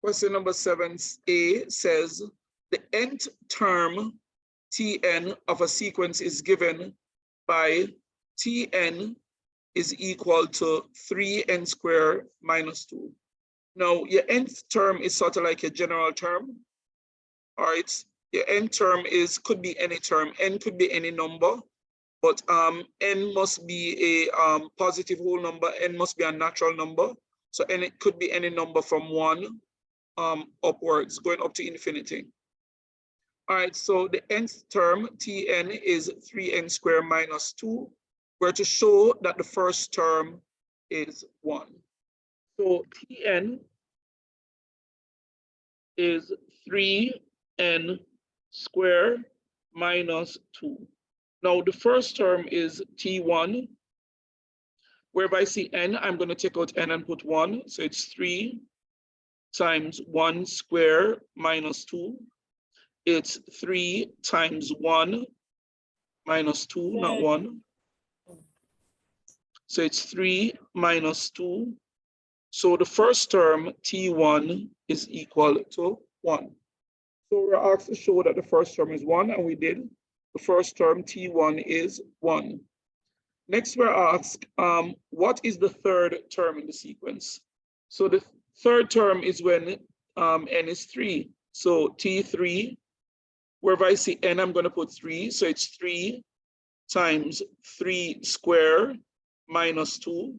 Question number 7A says the nth term Tn of a sequence is given by Tn is equal to 3n squared minus 2. Now, your nth term is sort of like a general term. All right, your nth term could be any term. N could be any number, but n must be a positive whole number. N must be a natural number. So n it could be any number from 1 upwards, going up to infinity. All right, so the nth term, Tn, is 3n squared minus 2. We're to show that the first term is 1. So Tn is 3n squared minus 2. Now the first term is T1. Wherever I see n, I'm going to take out n and put 1. So it's 3 times 1 squared minus 2. It's 3 times 1 minus 2, not 1. So it's 3 minus 2. So the first term, T1, is equal to 1. So we're asked to show that the first term is 1, and we did. The first term, T1, is 1. Next, we're asked, what is the third term in the sequence? So the third term is when n is 3. So T3, wherever I see n, I'm going to put 3. So it's 3 times 3 squared minus 2.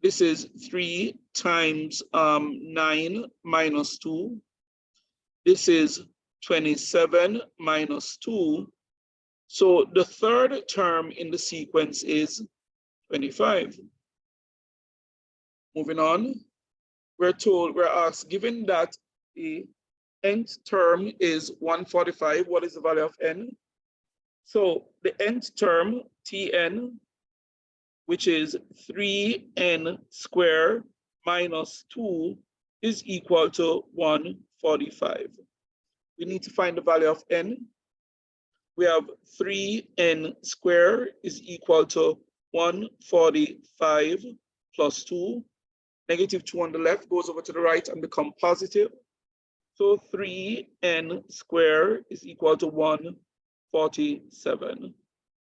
This is 3 times 9 minus 2. This is 27 minus 2. So the third term in the sequence is 25. Moving on, we're asked, given that the nth term is 145, what is the value of n? So the nth term, Tn, which is 3n squared minus 2, is equal to 145. We need to find the value of n. We have 3n squared is equal to 145 plus 2. Negative 2 on the left goes over to the right and become positive. So 3n squared is equal to 147.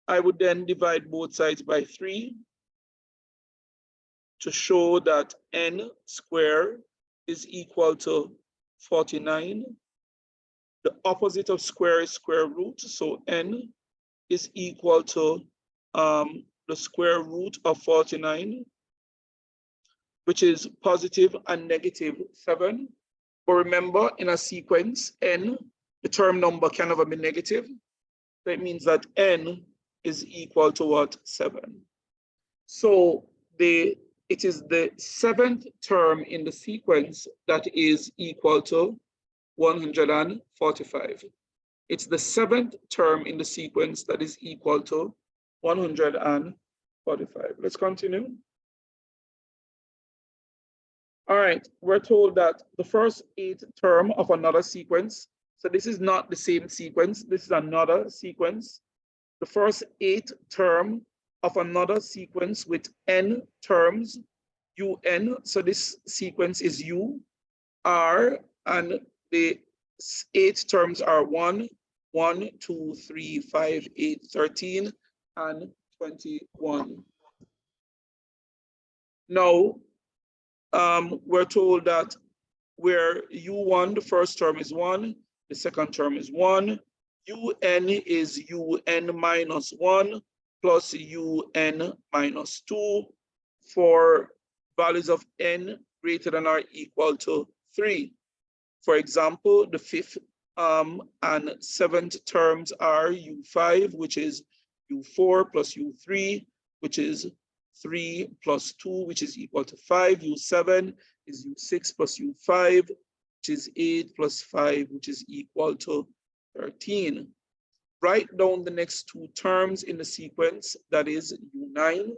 I would then divide both sides by 3 to show that n squared is equal to 49. The opposite of square is square root, so n is equal to the square root of 49, which is positive and negative 7. But remember, in a sequence, n, the term number can never be negative. That means that n is equal to what? 7. So it is the 7th term in the sequence that is equal to 145. It's the 7th term in the sequence that is equal to 145. Let's continue. All right, we're told that the first 8th term of another sequence, so this is not the same sequence, this is another sequence. The first 8th term of another sequence with n terms, un, so this sequence is u, r, and the 8 terms are 1, 1, 2, 3, 5, 8, 13, and 21. Now, we're told that where u1, the first term is 1, the second term is 1, un is un minus 1 plus un minus 2 for values of n greater than or equal to 3. For example, the 5th and 7th terms are u5, which is u4 plus u3, which is 3 plus 2, which is equal to 5. u7 is u6 plus u5, which is 8 plus 5, which is equal to 13. Write down the next 2 terms in the sequence, that is u9.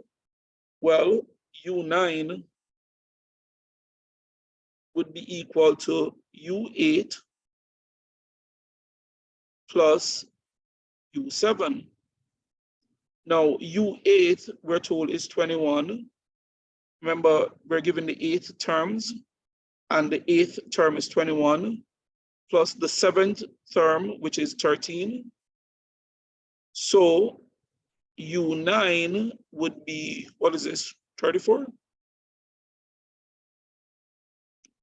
Well, u9 would be equal to u8 plus u7. Now, u8, we're told, is 21. Remember, we're given the 8 terms. and the 8th term is 21, plus the 7th term, which is 13. So U9 would be, what is this, 34?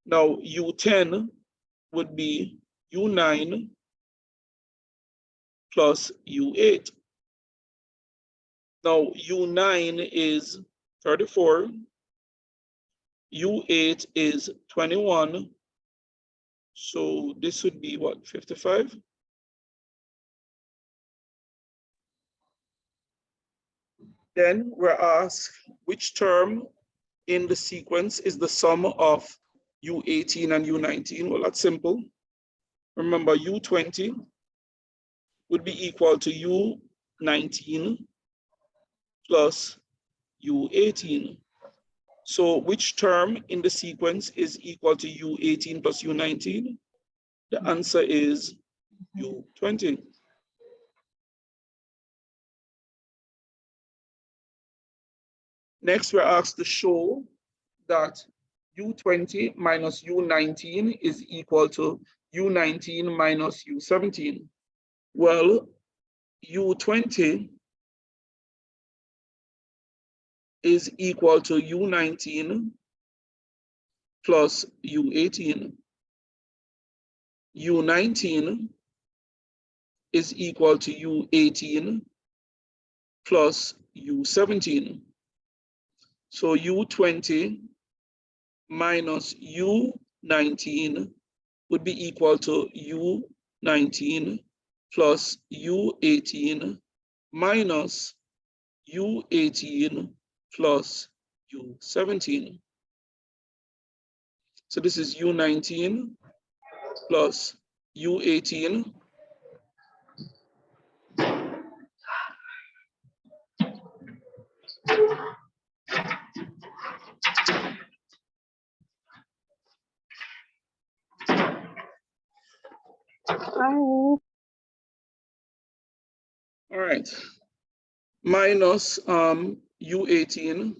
Now U10 would be U9 plus U8. Now U9 is 34, U8 is 21, so this would be what, 55? Then we're asked which term in the sequence is the sum of U18 and U19. Well, that's simple. Remember, U20 would be equal to U19 plus U18. So which term in the sequence is equal to U18 plus U19? The answer is U20. Next, we're asked to show that U20 minus U19 is equal to U19 minus U17. Well, U20 is equal to U19 plus U18. U19 is equal to U18 plus U17. So U20 minus U19 would be equal to U19 plus U18 minus U18 plus U17. So this is U19 plus U18 all right, minus U18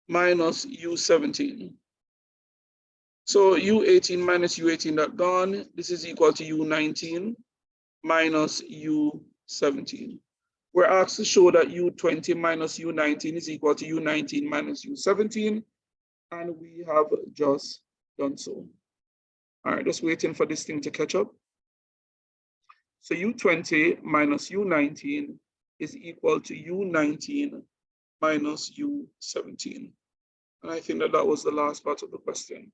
minus U17. So U18 minus U18 that gone. This is equal to U19 minus U17. We're asked to show that U20 minus U19 is equal to U19 minus U17, and we have just done so. All right, just waiting for this thing to catch up. So U20 minus U19 is equal to U19 minus U17. And I think that that was the last part of the question.